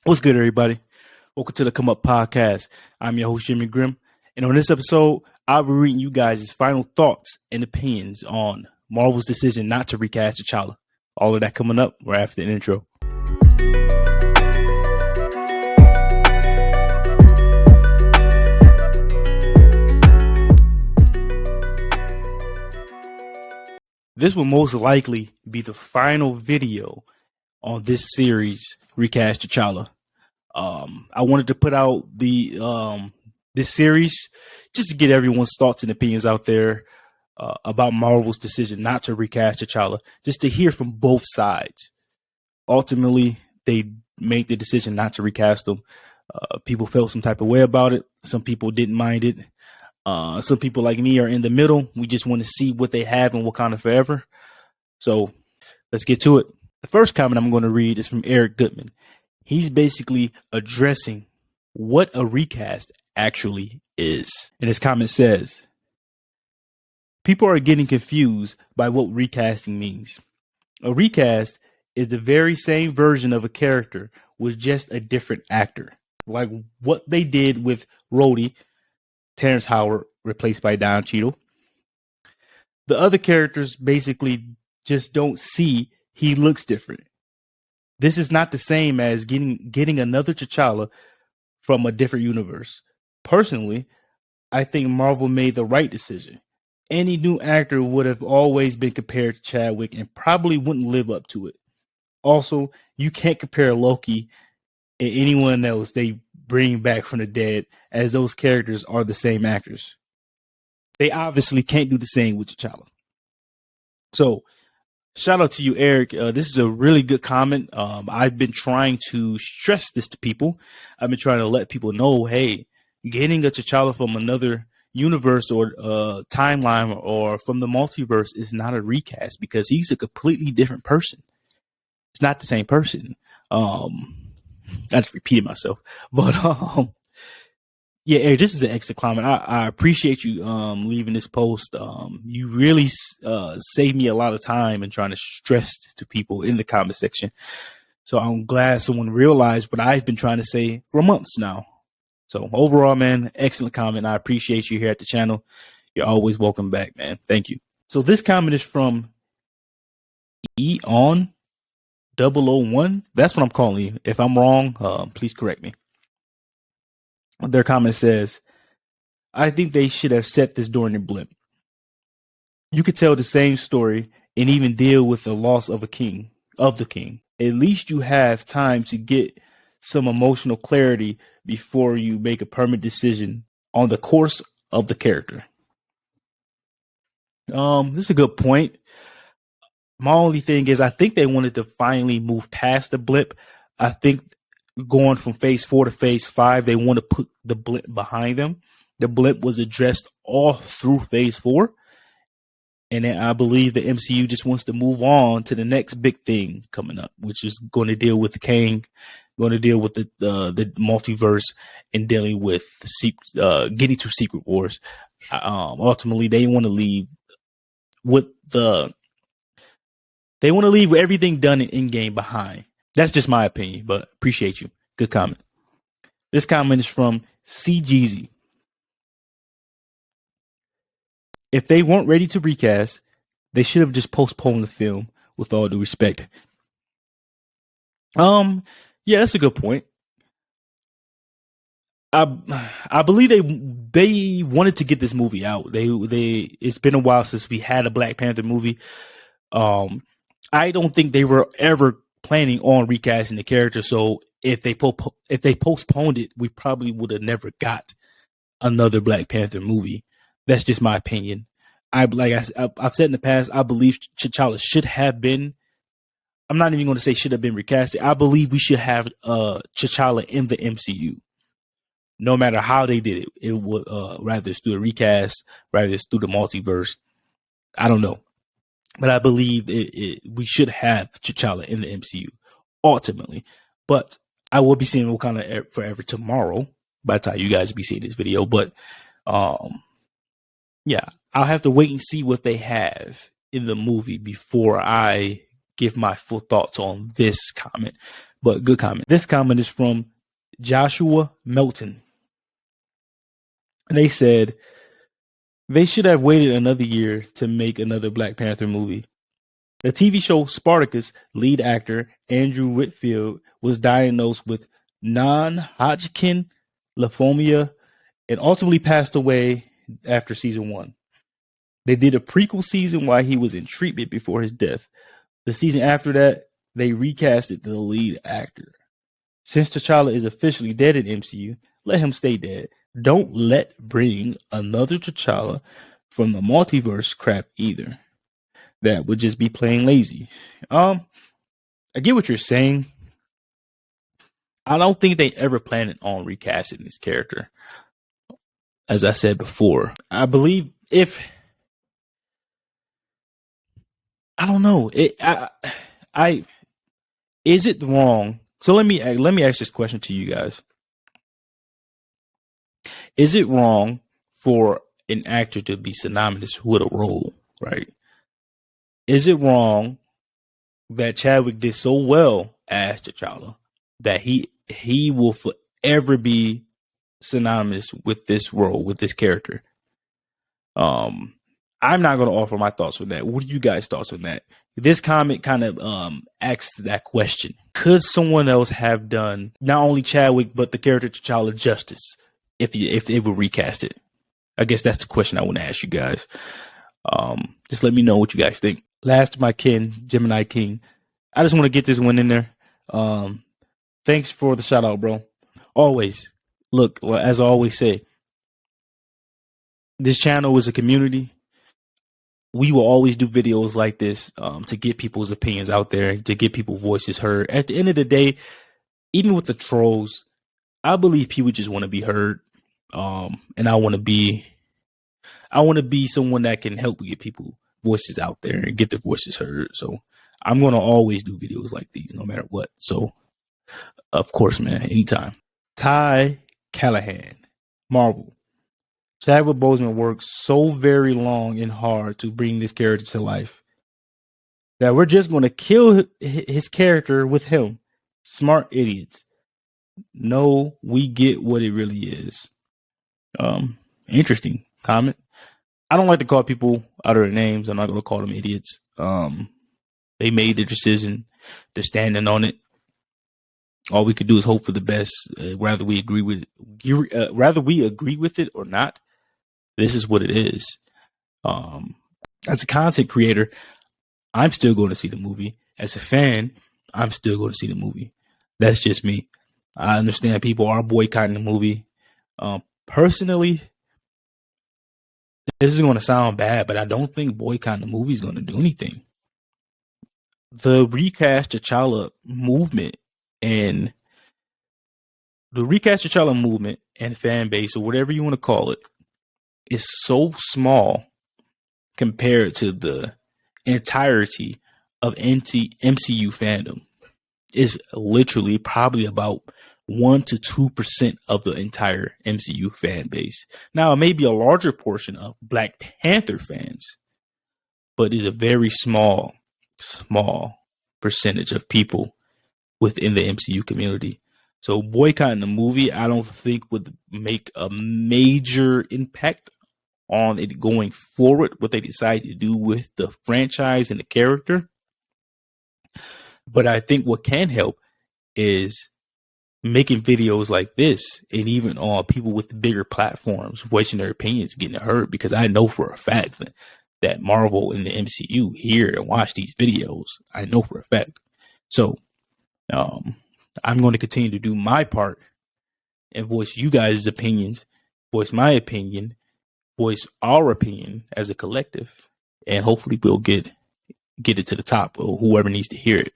What's good, everybody? Welcome to the Come Up Podcast. I'm your host, Jimi Grimm. And on this episode, I'll be reading you guys' final thoughts and opinions on Marvel's decision not to recast T'Challa. All of that coming up right after the intro. This will most likely be the final video on this series, Recast T'Challa. I wanted to put out this series just to get everyone's thoughts and opinions out there about Marvel's decision not to recast T'Challa, just to hear from both sides. Ultimately, they made the decision not to recast him. People felt some type of way about it. Some people didn't mind it. Some people like me are in the middle. We just want to see what they have in Wakanda Forever. So let's get to it. The first comment I'm going to read is from Eric Goodman. He's basically addressing what a recast actually is. And his comment says, people are getting confused by what recasting means. A recast is the very same version of a character with just a different actor. Like what they did with Rhodey, Terrence Howard, replaced by Don Cheadle. The other characters basically just don't see he looks different. This is not the same as getting another T'Challa from a different universe. Personally, I think Marvel made the right decision. Any new actor would have always been compared to Chadwick and probably wouldn't live up to it. Also, you can't compare Loki and anyone else they bring back from the dead, as those characters are the same actors. They obviously can't do the same with T'Challa. So, shout out to you, Eric. This is a really good comment. I've been trying to stress this to people. I've been trying to let people know, hey, getting a T'Challa from another universe or timeline or from the multiverse is not a recast because he's a completely different person. It's not the same person. I just repeated myself, but yeah, Eric, this is an excellent comment. I appreciate you leaving this post. You really saved me a lot of time in trying to stress to people in the comment section. So I'm glad someone realized what I've been trying to say for months now. So overall, man, excellent comment. I appreciate you here at the channel. You're always welcome back, man. Thank you. So this comment is from Eon 001. That's what I'm calling you. If I'm wrong, please correct me. Their comment says, I think they should have set this during the blip. You could tell the same story and even deal with the loss of the king. At least you have time to get some emotional clarity before you make a permanent decision on the course of the character. This is a good point. My only thing is I think they wanted to finally move past the blip. I think going from phase 4 to phase 5, they want to put the blip behind them. The blip was addressed all through phase 4. And then I believe the MCU just wants to move on to the next big thing coming up, which is going to deal with Kang, going to deal with the multiverse and dealing with getting to Secret Wars. Ultimately, they want to leave with everything done in Endgame behind. That's just my opinion, but appreciate you. Good comment. This comment is from CGZ. If they weren't ready to recast, they should have just postponed the film, with all due respect. Yeah, that's a good point. I believe they wanted to get this movie out. It's been a while since we had a Black Panther movie. I don't think they were ever planning on recasting the character. So if they postponed it, we probably would have never got another Black Panther movie. That's just my opinion. I've said in the past, I believe T'Challa should have been. I'm not even going to say should have been recasted. I believe we should have T'Challa in the MCU. No matter how they did it, it would rather it's through a recast, rather it's through the multiverse. I don't know. But I believe we should have T'Challa in the MCU ultimately. But I will be seeing Wakanda Forever tomorrow by the time you guys be seeing this video. But yeah, I'll have to wait and see what they have in the movie before I give my full thoughts on this comment. but good comment. This comment is from Joshua Melton. They said they should have waited another year to make another Black Panther movie. The TV show Spartacus lead actor Andrew Whitfield was diagnosed with non-Hodgkin lymphoma and ultimately passed away after season 1. They did a prequel season while he was in treatment before his death. The season after that, they recasted the lead actor. Since T'Challa is officially dead in MCU, let him stay dead. Don't bring another T'Challa from the multiverse crap either. That would just be plain lazy. I get what you're saying. I don't think they ever planned on recasting this character. As I said before, I believe I don't know. Is it wrong? So let me ask this question to you guys. Is it wrong for an actor to be synonymous with a role, right? Is it wrong that Chadwick did so well as T'Challa that he will forever be synonymous with this role, with this character? I'm not going to offer my thoughts on that. What are you guys' thoughts on that? This comment kind of asks that question. Could someone else have done not only Chadwick, but the character T'Challa justice if they were recast it? I guess that's the question I want to ask you guys. Just let me know what you guys think. Last, my kin, Gemini King. I just want to get this one in there. Thanks for the shout out, bro. Always. Look, as I always say, this channel is a community. We will always do videos like this to get people's opinions out there, to get people's voices heard. At the end of the day, even with the trolls, I believe people just want to be heard. And I want to be someone that can help get people voices out there and get their voices heard. So I'm going to always do videos like these no matter what. So of course, man, anytime. Ty Callahan, Marvel. Chadwick Boseman worked so very long and hard to bring this character to life that we're just going to kill his character with him. Smart idiots. No, we get what it really is. Interesting comment. I don't like to call people out of their names. I'm not going to call them idiots. They made the decision. They're standing on it. All we could do is hope for the best. Whether we agree with it or not. This is what it is. As a content creator, I'm still going to see the movie. As a fan, I'm still going to see the movie. That's just me. I understand people are boycotting the movie. Personally, this is going to sound bad, but I don't think boycotting the movie is going to do anything. The Recast T'Challa movement and fan base, or whatever you want to call it, is so small compared to the entirety of MCU fandom. Is literally probably about 1 to 2% of the entire MCU fan base. Now, it may be a larger portion of Black Panther fans, but it's a very small percentage of people within the MCU community. So boycotting the movie, I don't think would make a major impact on it going forward, what they decide to do with the franchise and the character. But I think what can help is making videos like this, and even on people with bigger platforms voicing their opinions, getting heard, because I know for a fact that Marvel and the MCU hear and watch these videos. I know for a fact. So I'm going to continue to do my part and voice you guys' opinions, voice my opinion, voice our opinion as a collective, and hopefully we'll get it to the top, or whoever needs to hear it.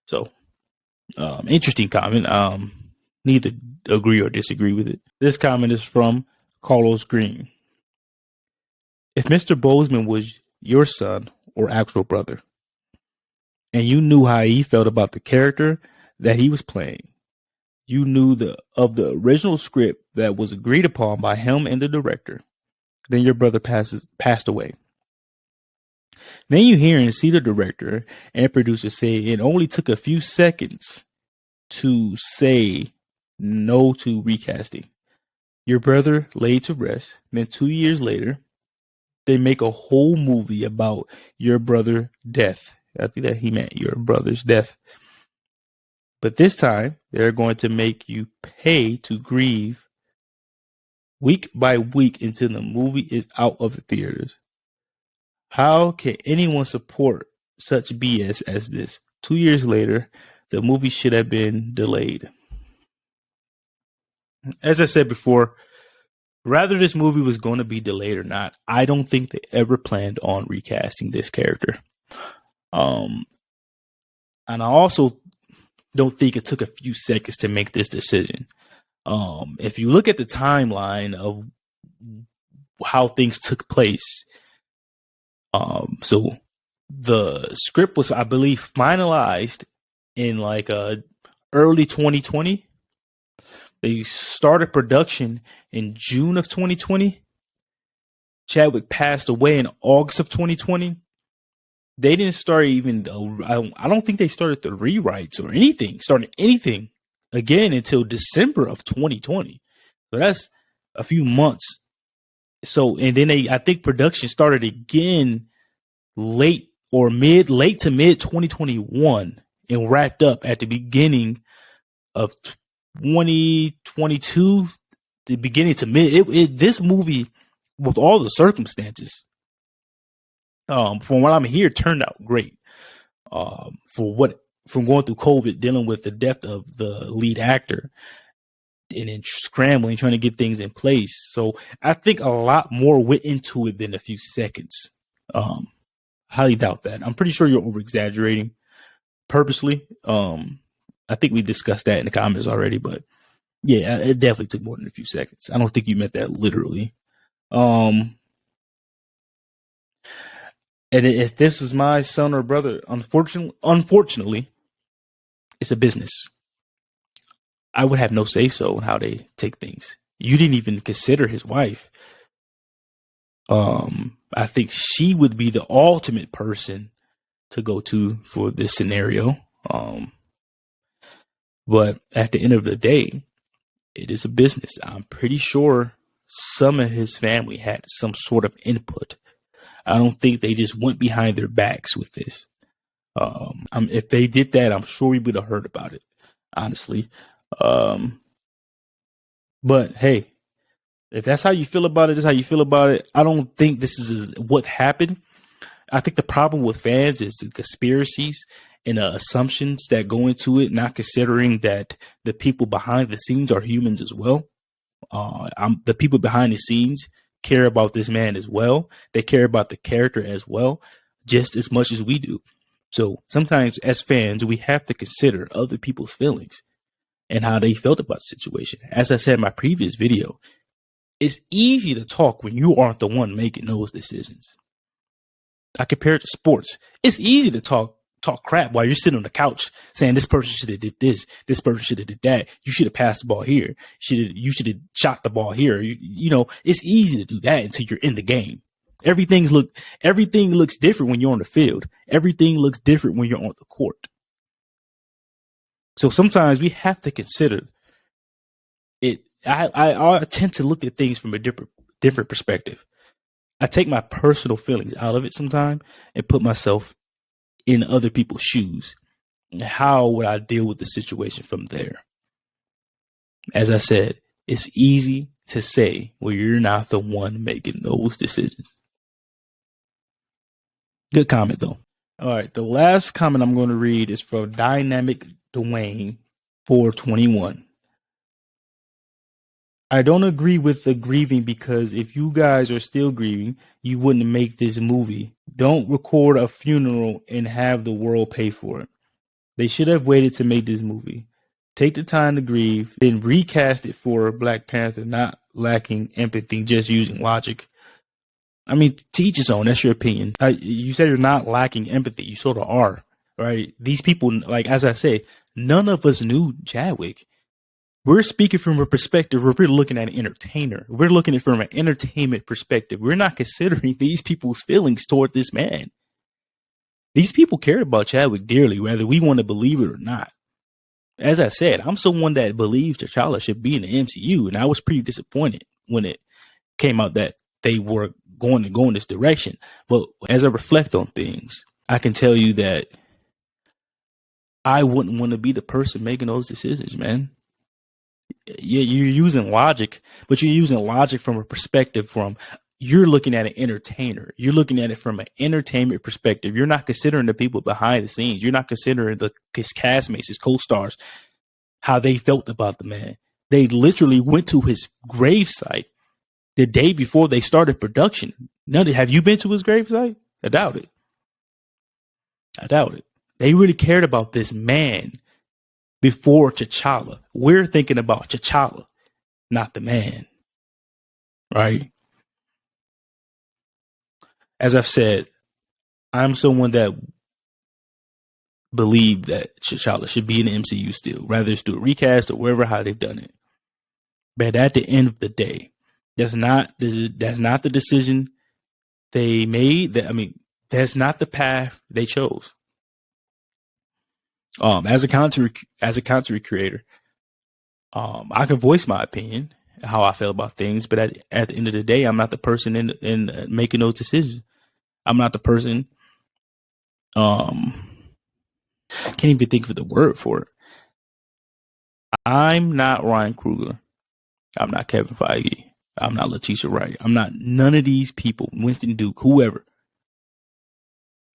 So interesting comment. Neither agree or disagree with it. This comment is from Carlos Green. If Mr. Boseman was your son or actual brother, and you knew how he felt about the character that he was playing, you knew of the original script that was agreed upon by him and the director, then your brother passed away. Then you hear and see the director and producer say it only took a few seconds to say no to recasting. Your brother laid to rest. Then 2 years later, they make a whole movie about your brother's death. I think that he meant your brother's death. But this time, they're going to make you pay to grieve week by week until the movie is out of the theaters. How can anyone support such BS as this? 2 years later, the movie should have been delayed. As I said before, whether this movie was going to be delayed or not, I don't think they ever planned on recasting this character. And I also don't think it took a few seconds to make this decision. If you look at the timeline of how things took place, so the script was, I believe, finalized in like early 2020. They started production in June of 2020. Chadwick passed away in August of 2020. They didn't start even, I don't think they started the rewrites or started anything again until December of 2020. So that's a few months. So, and then I think production started again late to mid 2021 and wrapped up at the beginning of 2022, the beginning to mid. This movie, with all the circumstances, from what I'm hearing, turned out great. From going through COVID, dealing with the death of the lead actor, and then scrambling, trying to get things in place. So I think a lot more went into it than a few seconds. Highly doubt that. I'm pretty sure you're over exaggerating purposely. I think we discussed that in the comments already, but yeah, it definitely took more than a few seconds. I don't think you meant that literally. And if this was my son or brother, unfortunately, it's a business. I would have no say so in how they take things. You didn't even consider his wife. I think she would be the ultimate person to go to for this scenario. But at the end of the day, it is a business. I'm pretty sure some of his family had some sort of input. I don't think they just went behind their backs with this. If they did that, I'm sure we would have heard about it, honestly. But hey, if that's how you feel about it, that's how you feel about it. I don't think this is what happened. I think the problem with fans is the conspiracies and the assumptions that go into it, not considering that the people behind the scenes are humans as well. The people behind the scenes care about this man as well. They care about the character as well, just as much as we do. So sometimes as fans, we have to consider other people's feelings and how they felt about the situation. As I said in my previous video, it's easy to talk when you aren't the one making those decisions. I compare it to sports. It's easy to talk crap while you're sitting on the couch saying this person should have did this person should have did that, you should have passed the ball here, you should have shot the ball here. You know, it's easy to do that until you're in the game. Everything looks different when you're on the field. Everything looks different when you're on the court. So sometimes we have to consider it. I tend to look at things from a different perspective. I take my personal feelings out of it sometimes and put myself in other people's shoes. How would I deal with the situation from there? As I said, it's easy to say when you're not the one making those decisions. Good comment, though. All right. The last comment I'm going to read is from Dynamic Dwayne 421. I don't agree with the grieving because if you guys are still grieving, you wouldn't make this movie. Don't record a funeral and have the world pay for it. They should have waited to make this movie. Take the time to grieve, then recast it for Black Panther, not lacking empathy, just using logic. I mean, to each his own. That's your opinion. You said you're not lacking empathy. You sort of are, right? These people, like, as I say, none of us knew Chadwick. We're speaking from a perspective where we're looking at an entertainer. We're looking at it from an entertainment perspective. We're not considering these people's feelings toward this man. These people cared about Chadwick dearly, whether we want to believe it or not. as I said, I'm someone that believes T'Challa should be in the MCU, and I was pretty disappointed when it came out that they were going to go in this direction. But as I reflect on things, I can tell you that I wouldn't want to be the person making those decisions, man. Yeah, you're using logic, but you're using logic from a perspective from you're looking at an entertainer. You're looking at it from an entertainment perspective. You're not considering the people behind the scenes. You're not considering his castmates, his co-stars, how they felt about the man. They literally went to his gravesite the day before they started production. Have you been to his gravesite? I doubt it. I doubt it. They really cared about this man before T'Challa. We're thinking about T'Challa, not the man. Right? As I've said, I'm someone that believe that T'Challa should be in the MCU still, rather it's do a recast or wherever how they've done it. But at the end of the day, that's not the decision they made. That's not the path they chose. As a content creator, I can voice my opinion, how I feel about things, but at the end of the day, I'm not the person in making those decisions. I'm not the person. Can't even think of the word for it. I'm not Ryan Coogler. I'm not Kevin Feige. I'm not Letitia Wright. I'm not none of these people. Winston Duke, whoever.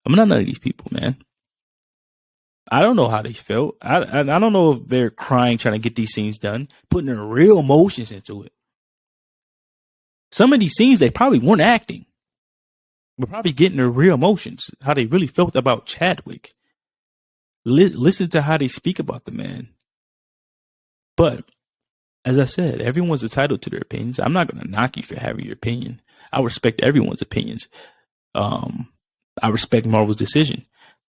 I'm not none of these people, man. I don't know how they felt. I don't know if they're crying trying to get these scenes done, putting their real emotions into it. Some of these scenes they probably weren't acting. We're probably getting their real emotions, how they really felt about Chadwick. Listen to how they speak about the man. But as I said, everyone's entitled to their opinions. I'm not going to knock you for having your opinion. I respect everyone's opinions. I respect Marvel's decision.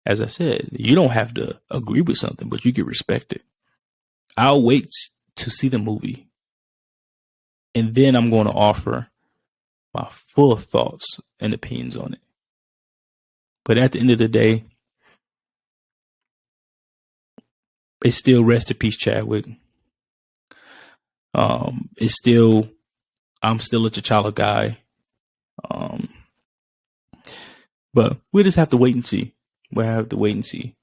As I said, you don't have to agree with something, but you can respect it. I'll wait to see the movie, and then I'm going to offer my full thoughts and opinions on it. But at the end of the day, it's still rest in peace, Chadwick. I'm still a T'Challa guy. But we just have to wait and see. We'll have to wait and see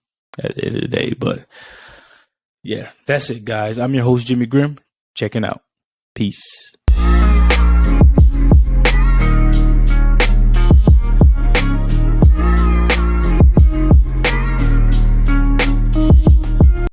at the end of the day. But yeah, that's it, guys. I'm your host, Jimmy Grimm. Checking out. Peace.